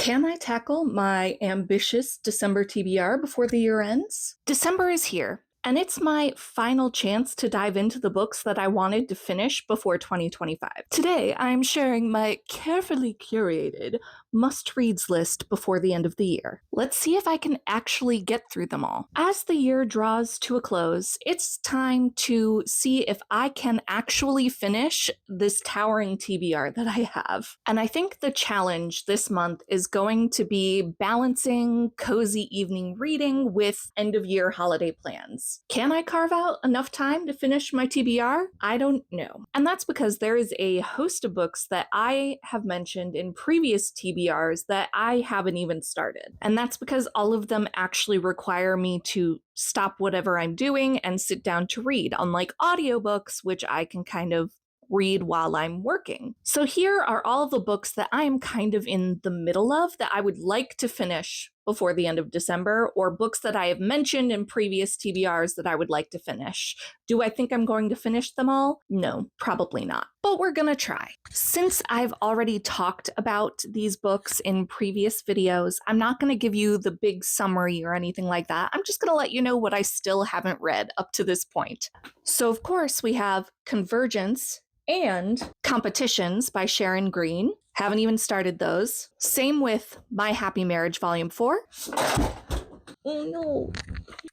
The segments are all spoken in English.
Can I tackle my ambitious December TBR before the year ends? December is here, and it's my final chance to dive into the books that I wanted to finish before 2025. Today, I'm sharing my carefully curated must-reads list before the end of the year. Let's see if I can actually get through them all. As the year draws to a close, it's time to see if I can actually finish this towering TBR that I have. And I think the challenge this month is going to be balancing cozy evening reading with end-of-year holiday plans. Can I carve out enough time to finish my TBR? I don't know. And that's because there is a host of books that I have mentioned in previous TBRs that I haven't even started. And that's because all of them actually require me to stop whatever I'm doing and sit down to read, unlike audiobooks, which I can kind of read while I'm working. So here are all the books that I am kind of in the middle of that I would like to finish before the end of December, or books that I have mentioned in previous TBRs that I would like to finish. Do I think I'm going to finish them all? No, probably not. But we're gonna try. Since I've already talked about these books in previous videos, I'm not gonna give you the big summary or anything like that. I'm just gonna let you know what I still haven't read up to this point. So of course we have Convergence and Competitions by Sharon Green. Haven't even started those. Same with My Happy Marriage Volume 4. Oh no.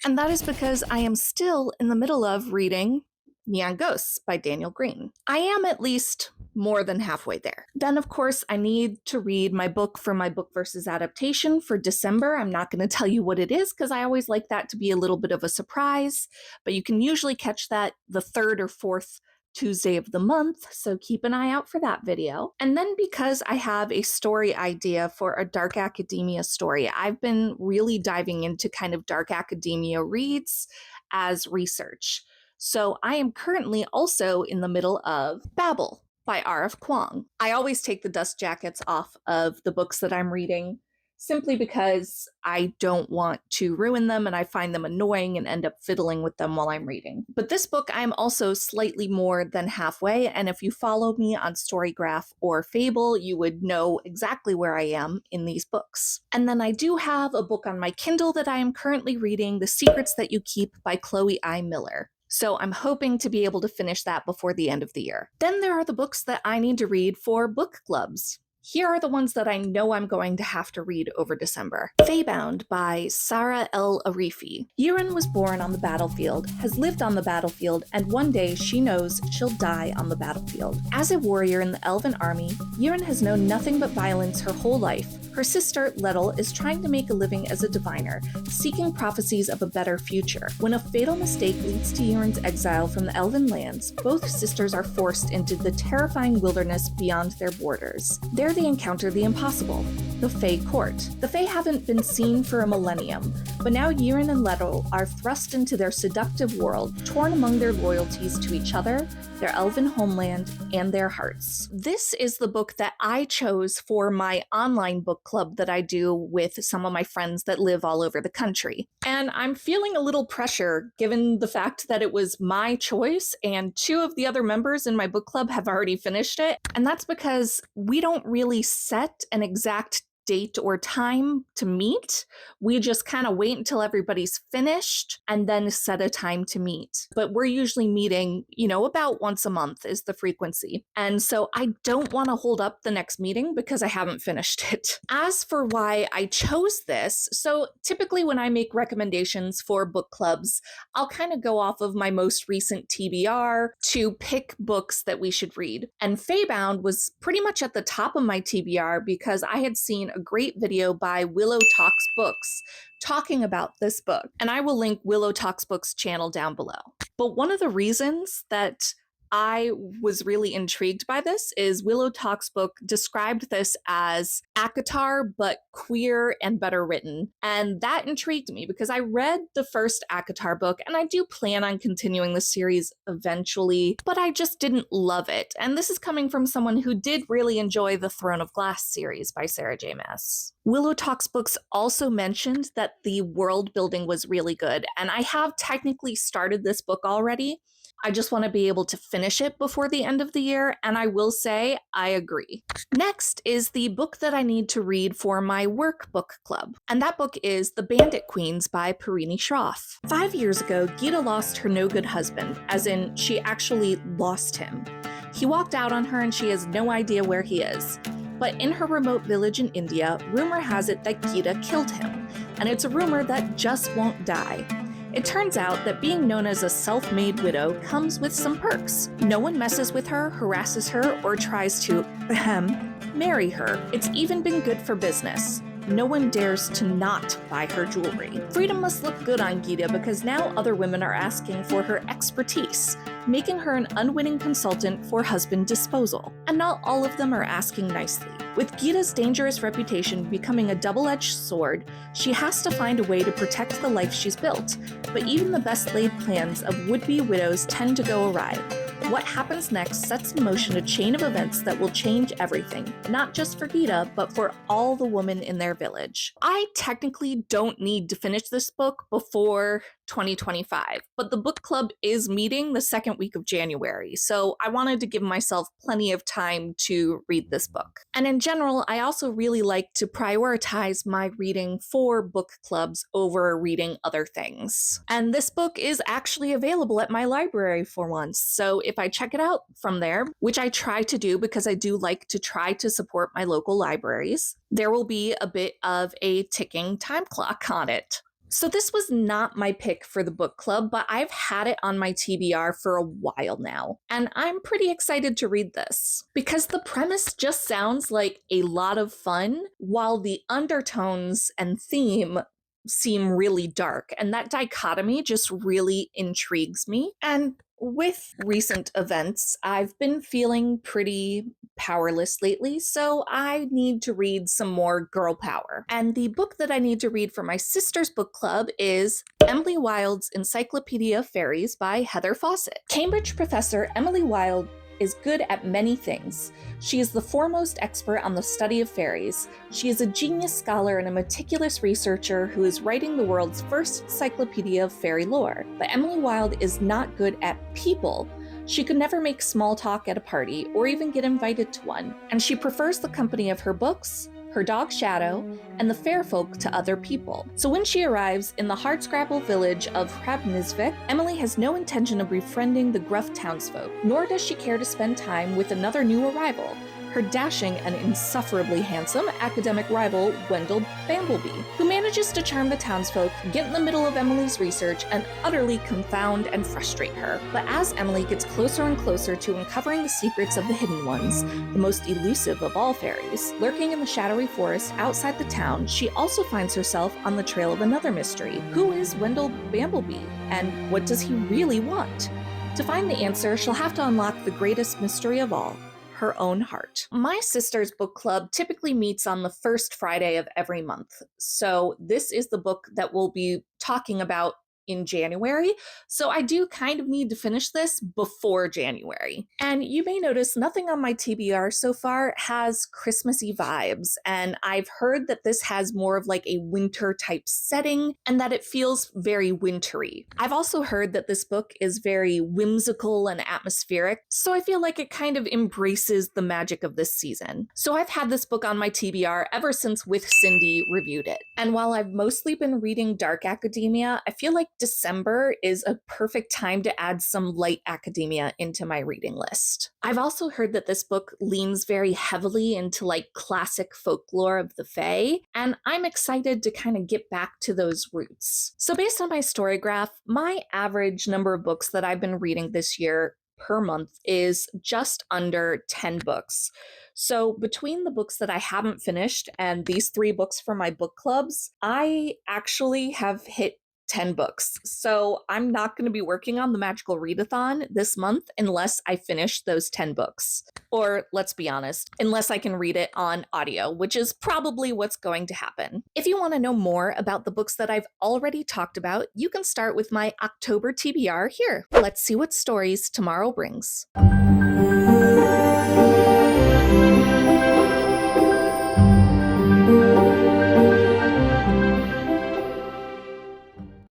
And that is because I am still in the middle of reading Neon Ghosts by Daniel Green. I am at least more than halfway there. Then, of course, I need to read my book for my book versus adaptation for December. I'm not going to tell you what it is because I always like that to be a little bit of a surprise, but you can usually catch that the third or fourth Tuesday of the month, so keep an eye out for that video. And then because I have a story idea for a dark academia story, I've been really diving into kind of dark academia reads as research. So I am currently also in the middle of Babel by R.F. Kuang. I always take the dust jackets off of the books that I'm reading simply because I don't want to ruin them and I find them annoying and end up fiddling with them while I'm reading. But this book, I'm also slightly more than halfway, and if you follow me on Storygraph or Fable, you would know exactly where I am in these books. And then I do have a book on my Kindle that I am currently reading, The Secrets That You Keep by Chloe I. Miller. So I'm hoping to be able to finish that before the end of the year. Then there are the books that I need to read for book clubs. Here are the ones that I know I'm going to have to read over December. Feybound by Sarah L. Arifi. Yiren was born on the battlefield, has lived on the battlefield, and one day she knows she'll die on the battlefield. As a warrior in the Elven army, Yiren has known nothing but violence her whole life. Her sister, Lettel, is trying to make a living as a diviner, seeking prophecies of a better future. When a fatal mistake leads to Yiren's exile from the Elven lands, both sisters are forced into the terrifying wilderness beyond their borders. There they encounter the impossible, the Fey court. The Fey haven't been seen for a millennium, but now Yiren and Lettel are thrust into their seductive world, torn among their loyalties to each other, their elven homeland, and their hearts. This is the book that I chose for my online book club that I do with some of my friends that live all over the country. And I'm feeling a little pressure given the fact that it was my choice and two of the other members in my book club have already finished it. And that's because we don't really set an exact date or time to meet. We just kind of wait until everybody's finished and then set a time to meet. But we're usually meeting, about once a month is the frequency. And so I don't want to hold up the next meeting because I haven't finished it. As for why I chose this, so typically when I make recommendations for book clubs, I'll kind of go off of my most recent TBR to pick books that we should read. And Feybound was pretty much at the top of my TBR because I had seen a great video by Willow Talks Books talking about this book. And I will link Willow Talks Books channel down below. But one of the reasons that I was really intrigued by this is Willow Talks book described this as ACOTAR, but queer and better written. And that intrigued me because I read the first ACOTAR book and I do plan on continuing the series eventually, but I just didn't love it. And this is coming from someone who did really enjoy the Throne of Glass series by Sarah J. Maas. Willow Talks Books also mentioned that the world building was really good, and I have technically started this book already. I just want to be able to finish it before the end of the year, and I will say I agree. Next is the book that I need to read for my work book club, and that book is The Bandit Queens by Parini Shroff. 5 years ago, Gita lost her no-good husband, as in she actually lost him. He walked out on her and she has no idea where he is. But in her remote village in India, rumor has it that Gita killed him, and it's a rumor that just won't die. It turns out that being known as a self-made widow comes with some perks. No one messes with her, harasses her, or tries to, marry her. It's even been good for business. No one dares to not buy her jewelry. Freedom must look good on Gita because now other women are asking for her expertise, making her an unwitting consultant for husband disposal. And not all of them are asking nicely. With Gita's dangerous reputation becoming a double-edged sword, she has to find a way to protect the life she's built. But even the best laid plans of would-be widows tend to go awry. What happens next sets in motion a chain of events that will change everything, not just for Gita, but for all the women in their village. I technically don't need to finish this book before 2025, but the book club is meeting the second week of January, so I wanted to give myself plenty of time to read this book. And in general, I also really like to prioritize my reading for book clubs over reading other things. And this book is actually available at my library for once, so if I check it out from there, which I try to do because I do like to try to support my local libraries, there will be a bit of a ticking time clock on it. So this was not my pick for the book club, but I've had it on my TBR for a while now, and I'm pretty excited to read this because the premise just sounds like a lot of fun, while the undertones and theme seem really dark, and that dichotomy just really intrigues me. And with recent events, I've been feeling pretty powerless lately, so I need to read some more girl power. And the book that I need to read for my sister's book club is Emily Wilde's Encyclopedia of Fairies by Heather Fawcett. Cambridge professor Emily Wilde is good at many things. She is the foremost expert on the study of fairies. She is a genius scholar and a meticulous researcher who is writing the world's first encyclopedia of fairy lore. But Emily Wilde is not good at people. She could never make small talk at a party or even get invited to one, and she prefers the company of her books, her dog Shadow, and the fair folk to other people. So when she arrives in the hardscrabble village of Hrabnisvik, Emily has no intention of befriending the gruff townsfolk, nor does she care to spend time with another new arrival, her dashing and insufferably handsome academic rival, Wendell Bamblebee, who manages to charm the townsfolk, get in the middle of Emily's research, and utterly confound and frustrate her. But as Emily gets closer and closer to uncovering the secrets of the Hidden Ones, the most elusive of all fairies, lurking in the shadowy forest outside the town, she also finds herself on the trail of another mystery. Who is Wendell Bamblebee, and what does he really want? To find the answer, she'll have to unlock the greatest mystery of all, her own heart. My sister's book club typically meets on the first Friday of every month, so this is the book that we'll be talking about in January, so I do kind of need to finish this before January. And you may notice nothing on my TBR so far has Christmassy vibes, and I've heard that this has more of like a winter type setting and that it feels very wintry. I've also heard that this book is very whimsical and atmospheric, so I feel like it kind of embraces the magic of this season. So I've had this book on my TBR ever since With Cindy reviewed it. And while I've mostly been reading dark academia, I feel like December is a perfect time to add some light academia into my reading list. I've also heard that this book leans very heavily into like classic folklore of the Fae, and I'm excited to kind of get back to those roots. So based on my story graph, my average number of books that I've been reading this year per month is just under 10 books. So between the books that I haven't finished and these 3 books for my book clubs, I actually have hit 10 books. So I'm not going to be working on the Magical Readathon this month unless I finish those 10 books. Or let's be honest, unless I can read it on audio, which is probably what's going to happen. If you want to know more about the books that I've already talked about, you can start with my October TBR here. Let's see what stories tomorrow brings.